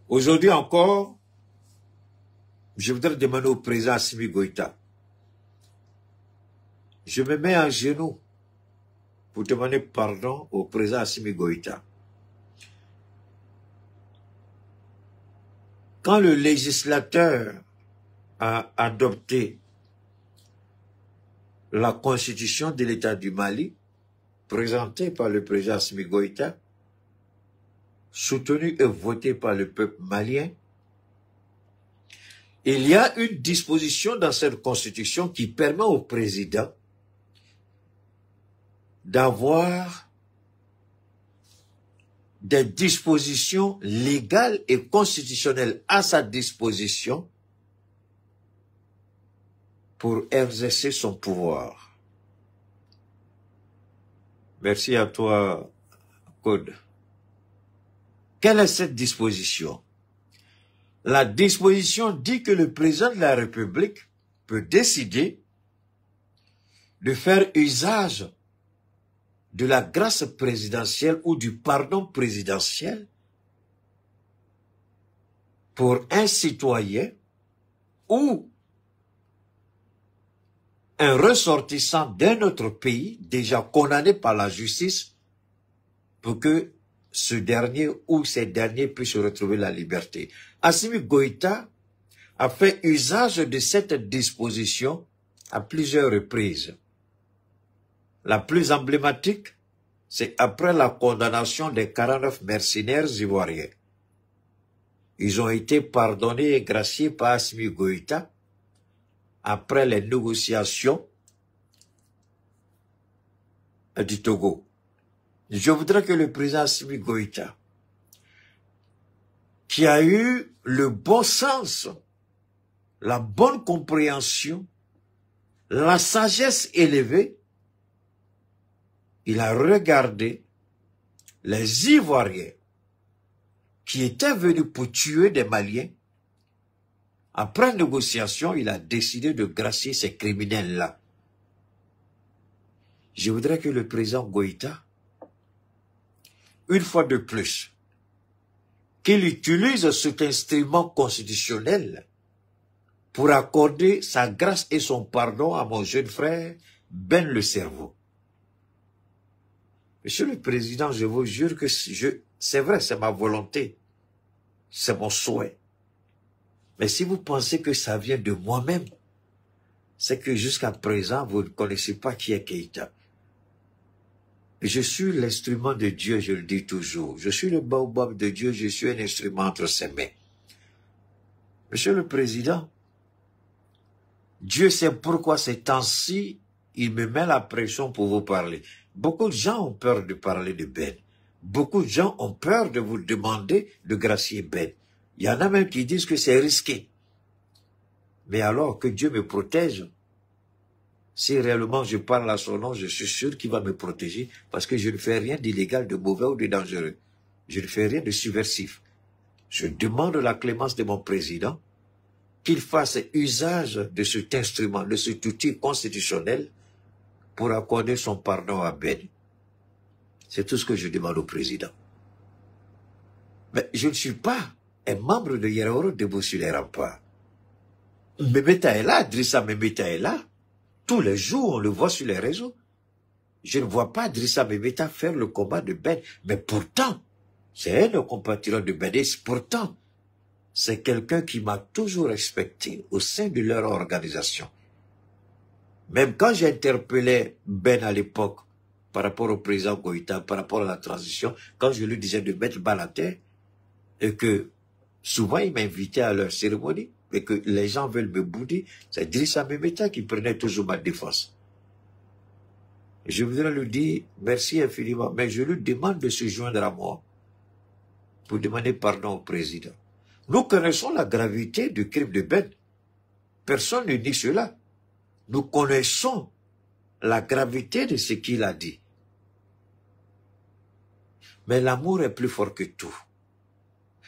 Aujourd'hui encore, je voudrais demander au président Assimi Goïta. Je me mets en genoux pour demander pardon au président Assimi Goïta. Quand le législateur a adopté la constitution de l'État du Mali, présentée par le président Assimi Goïta, soutenue et votée par le peuple malien, il y a une disposition dans cette constitution qui permet au président d'avoir des dispositions légales et constitutionnelles à sa disposition pour exercer son pouvoir. Merci à toi, Code. Quelle est cette disposition? La disposition dit que le président de la République peut décider de faire usage de la grâce présidentielle ou du pardon présidentiel pour un citoyen ou un ressortissant d'un autre pays déjà condamné par la justice pour que ce dernier ou ces derniers puissent retrouver la liberté. Assimi Goïta a fait usage de cette disposition à plusieurs reprises. La plus emblématique, c'est après la condamnation des 49 mercenaires ivoiriens. Ils ont été pardonnés et graciés par Assimi Goïta après les négociations du Togo. Je voudrais que le président Assimi Goïta, qui a eu le bon sens, la bonne compréhension, la sagesse élevée, il a regardé les Ivoiriens qui étaient venus pour tuer des Maliens. Après négociation, il a décidé de gracier ces criminels-là. Je voudrais que le président Goïta, une fois de plus, qu'il utilise cet instrument constitutionnel pour accorder sa grâce et son pardon à mon jeune frère Ben le Cerveau. Monsieur le Président, je vous jure que c'est vrai, c'est ma volonté, c'est mon souhait. Mais si vous pensez que ça vient de moi-même, c'est que jusqu'à présent, vous ne connaissez pas qui est Keïta. Je suis l'instrument de Dieu, je le dis toujours. Je suis le baobab de Dieu, je suis un instrument entre ses mains. Monsieur le Président, Dieu sait pourquoi ces temps-ci, il me met la pression pour vous parler. Beaucoup de gens ont peur de parler de Ben. Beaucoup de gens ont peur de vous demander de gracier Ben. Il y en a même qui disent que c'est risqué. Mais alors que Dieu me protège, si réellement je parle à son nom, je suis sûr qu'il va me protéger parce que je ne fais rien d'illégal, de mauvais ou de dangereux. Je ne fais rien de subversif. Je demande la clémence de mon président qu'il fasse usage de cet instrument, de cet outil constitutionnel pour accorder son pardon à Ben. C'est tout ce que je demande au président. Mais je ne suis pas un membre de Yeraoro debout sur les remparts. Memeta est là, Drissa Memeta est là. Tous les jours, on le voit sur les réseaux. Je ne vois pas Drissa Memeta faire le combat de Ben. Mais pourtant, c'est un compatriote de Ben. Et pourtant, c'est quelqu'un qui m'a toujours respecté au sein de leur organisation. Même quand j'interpellais Ben à l'époque, par rapport au président Goïta, par rapport à la transition, quand je lui disais de mettre balle à terre, et que souvent il m'invitait à leur cérémonie, et que les gens veulent me bouder, c'est Drissa Memeta qui prenait toujours ma défense. Je voudrais lui dire merci infiniment, mais je lui demande de se joindre à moi pour demander pardon au président. Nous connaissons la gravité du crime de Ben. Personne ne dit cela. Nous connaissons la gravité de ce qu'il a dit. Mais l'amour est plus fort que tout.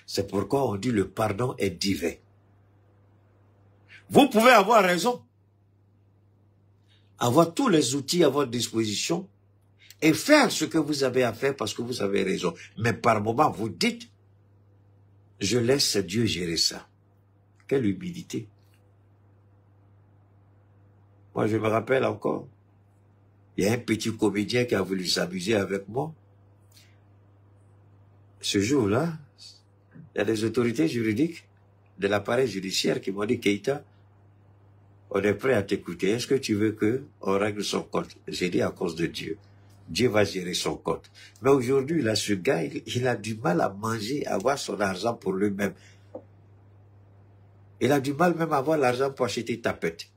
C'est pourquoi on dit le pardon est divin. Vous pouvez avoir raison. Avoir tous les outils à votre disposition et faire ce que vous avez à faire parce que vous avez raison. Mais par moment, vous dites Je laisse Dieu gérer ça. Quelle humilité. Moi, je me rappelle encore, il y a un petit comédien qui a voulu s'amuser avec moi. Ce jour-là, il y a des autorités juridiques de l'appareil judiciaire qui m'ont dit, Keïta, on est prêt à t'écouter. Est-ce que tu veux qu'on règle son compte? J'ai dit à cause de Dieu. Dieu va gérer son compte. Mais aujourd'hui, là, ce gars, il a du mal à manger, à avoir son argent pour lui-même. Il a du mal même à avoir l'argent pour acheter tapette.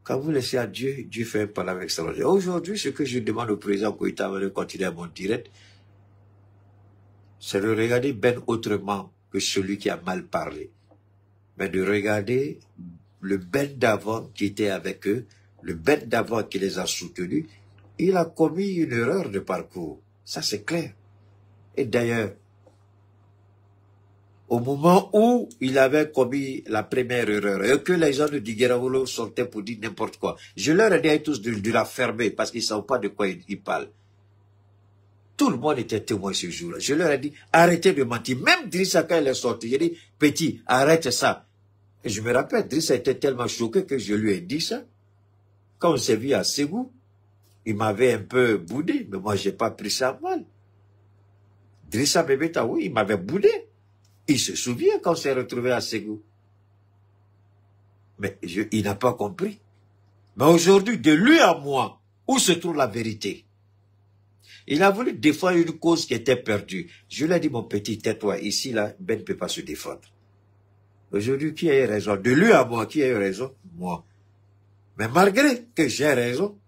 Quand vous laissez à Dieu, Dieu fait un parler extraordinaire. Aujourd'hui, ce que je demande au président Koïta avant de continuer à mon direct, c'est de regarder Ben autrement que celui qui a mal parlé. Mais de regarder le Ben d'avant qui était avec eux, le Ben d'avant qui les a soutenus, il a commis une erreur de parcours. Ça, c'est clair. Et d'ailleurs, au moment où il avait commis la première erreur, et que les gens de Diguerawolo sortaient pour dire n'importe quoi, je leur ai dit à tous de la fermer parce qu'ils ne savent pas de quoi ils parlent. Tout le monde était témoin ce jour-là. Je leur ai dit, arrêtez de mentir. Même Drissa, quand il est sorti, j'ai dit, petit, arrête ça. Et je me rappelle, Drissa était tellement choqué que je lui ai dit ça. Quand on s'est vu à Ségou, il m'avait un peu boudé, mais moi, j'ai pas pris ça mal. Drissa Bébéta, oui, il m'avait boudé. Il se souvient quand on s'est retrouvé à Ségou. Mais il n'a pas compris. Mais aujourd'hui, de lui à moi, où se trouve la vérité? Il a voulu défendre une cause qui était perdue. Je lui ai dit, mon petit, tais-toi. Ici, là, Ben ne peut pas se défendre. Aujourd'hui, qui a eu raison? De lui à moi, qui a eu raison? Moi. Mais malgré que j'ai raison,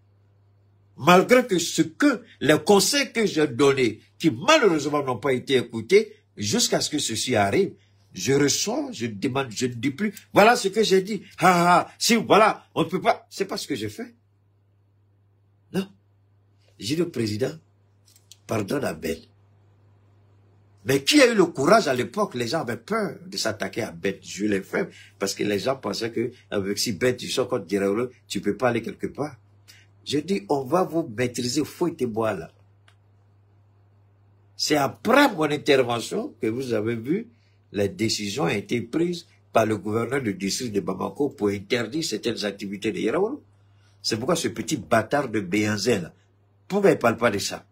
malgré que les conseils que j'ai donnés, qui malheureusement n'ont pas été écoutés, jusqu'à ce que ceci arrive, je reçois, je demande, je ne dis plus, voilà ce que j'ai dit. Si, voilà, on ne peut pas. C'est pas ce que j'ai fait. Non. J'ai dit au président, pardonne à Ben. Mais qui a eu le courage à l'époque? Les gens avaient peur de s'attaquer à Ben. Je l'ai fait parce que les gens pensaient que avec si Ben, tu sors contre Diraoulou, tu peux pas aller quelque part. Je dis, on va vous maîtriser, fouettez-moi là. C'est après mon intervention que vous avez vu, la décision a été prise par le gouverneur du district de Bamako pour interdire certaines activités de Diraoulou. C'est pourquoi ce petit bâtard de Béanzé là, pourquoi il ne parle pas de ça?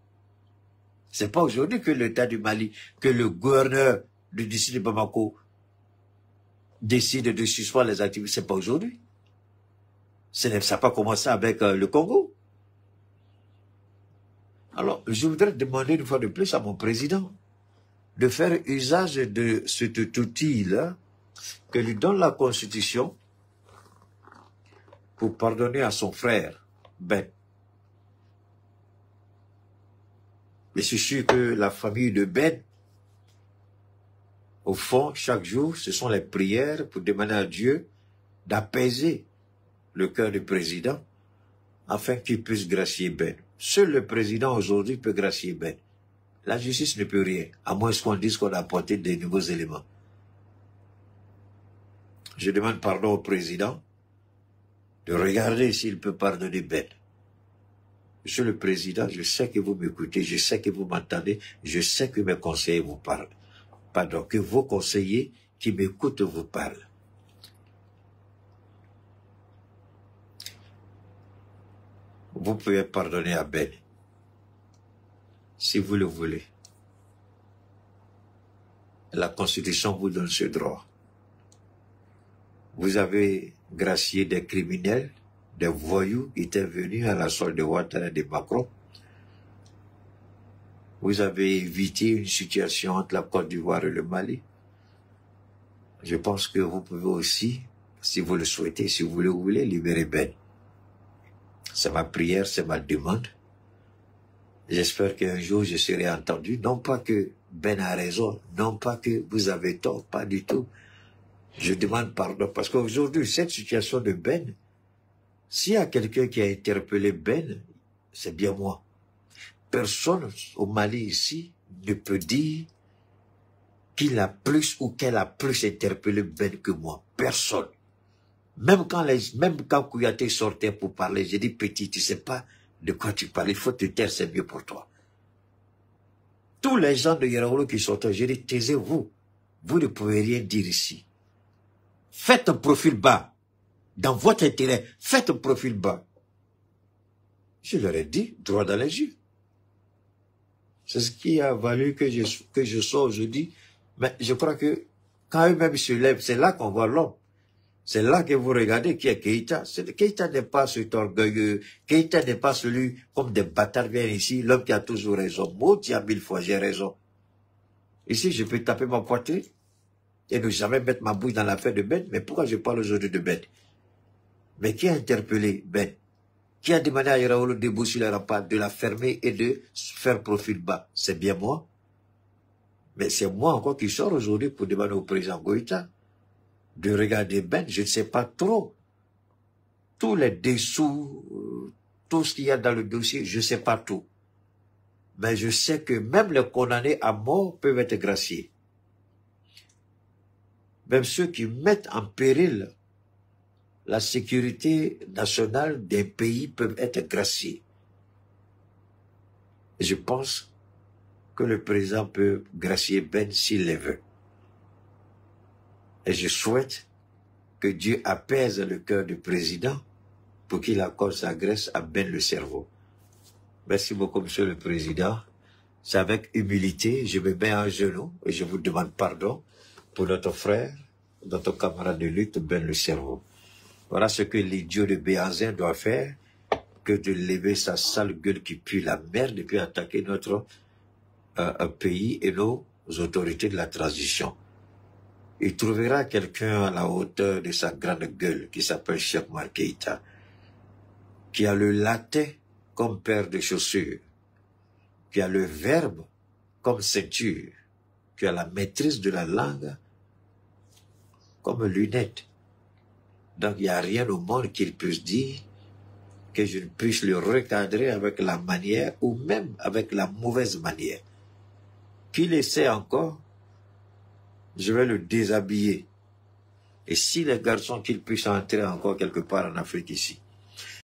C'est pas aujourd'hui que l'État du Mali, que le gouverneur du district de Bamako décide de suspendre les activités. C'est pas aujourd'hui. Ça n'a pas commencé avec le Congo. Alors, je voudrais demander une fois de plus à mon président de faire usage de cet outil-là que lui donne la Constitution pour pardonner à son frère, Ben. Mais c'est sûr que la famille de Ben, au fond, chaque jour, ce sont les prières pour demander à Dieu d'apaiser le cœur du président afin qu'il puisse gracier Ben. Seul le président aujourd'hui peut gracier Ben. La justice ne peut rien, à moins qu'on dise qu'on a apporté de nouveaux éléments. Je demande pardon au président de regarder s'il peut pardonner Ben. Monsieur le Président, je sais que vous m'écoutez, je sais que vous m'entendez, je sais que mes conseillers vous parlent. Pardon, que vos conseillers qui m'écoutent vous parlent. Vous pouvez pardonner à Ben, si vous le voulez. La Constitution vous donne ce droit. Vous avez gracié des criminels, des voyous qui étaient venus à la solde de Ouattara et de Macron. Vous avez évité une situation entre la Côte d'Ivoire et le Mali. Je pense que vous pouvez aussi, si vous le souhaitez, si vous le voulez, libérer Ben. C'est ma prière, c'est ma demande. J'espère qu'un jour je serai entendu. Non pas que Ben a raison, non pas que vous avez tort, pas du tout. Je demande pardon parce qu'aujourd'hui, cette situation de Ben, s'il y a quelqu'un qui a interpellé Ben, c'est bien moi. Personne au Mali ici ne peut dire qu'il a plus ou qu'elle a plus interpellé Ben que moi. Personne. Même quand Kouyaté sortait pour parler, j'ai dit, petit, tu sais pas de quoi tu parles, il faut te taire, c'est mieux pour toi. Tous les gens de Yaraoulou qui sont là, j'ai dit, taisez-vous. Vous ne pouvez rien dire ici. Faites un profil bas. Dans votre intérêt, faites un profil bas. Je leur ai dit, droit dans les yeux. C'est ce qui a valu que je sois aujourd'hui. Mais je crois que quand eux-mêmes se lèvent, c'est là qu'on voit l'homme. C'est là que vous regardez qui est Keïta. Keïta n'est pas cet orgueilleux. Keïta n'est pas celui, comme des bâtards viennent ici, l'homme qui a toujours raison. Moi, tu as 1000 fois, j'ai raison. Ici, je peux taper ma poitrine et ne jamais mettre ma bouche dans l'affaire de Ben. Mais pourquoi je parle aujourd'hui de Ben? Mais qui a interpellé Ben? Qui a demandé à Yaraoulou de déboucher la rempart, de la fermer et de faire profil bas? C'est bien moi. Mais c'est moi encore qui sors aujourd'hui pour demander au président Goïta de regarder Ben. Je ne sais pas trop. Tous les dessous, tout ce qu'il y a dans le dossier, je ne sais pas tout. Mais je sais que même les condamnés à mort peuvent être graciés. Même ceux qui mettent en péril la sécurité nationale des pays peuvent être graciés. Et je pense que le président peut gracier Ben s'il le veut. Et je souhaite que Dieu apaise le cœur du président pour qu'il accorde sa grâce à Ben le cerveau. Merci beaucoup, Monsieur le Président. C'est avec humilité, je me mets en genoux et je vous demande pardon pour notre frère, notre camarade de lutte, Ben le cerveau. Voilà ce que l'idiot de Béhanzin doit faire, que de lever sa sale gueule qui pue la merde et puis attaquer notre pays et nos autorités de la transition. Il trouvera quelqu'un à la hauteur de sa grande gueule qui s'appelle Cheikh Oumar Keïta, qui a le latin comme paire de chaussures, qui a le verbe comme ceinture, qui a la maîtrise de la langue comme lunette. Donc il n'y a rien au monde qu'il puisse dire que je ne puisse le recadrer avec la manière ou même avec la mauvaise manière. Qu'il essaie encore, je vais le déshabiller. Et si les garçons qu'il puisse entrer encore quelque part en Afrique ici,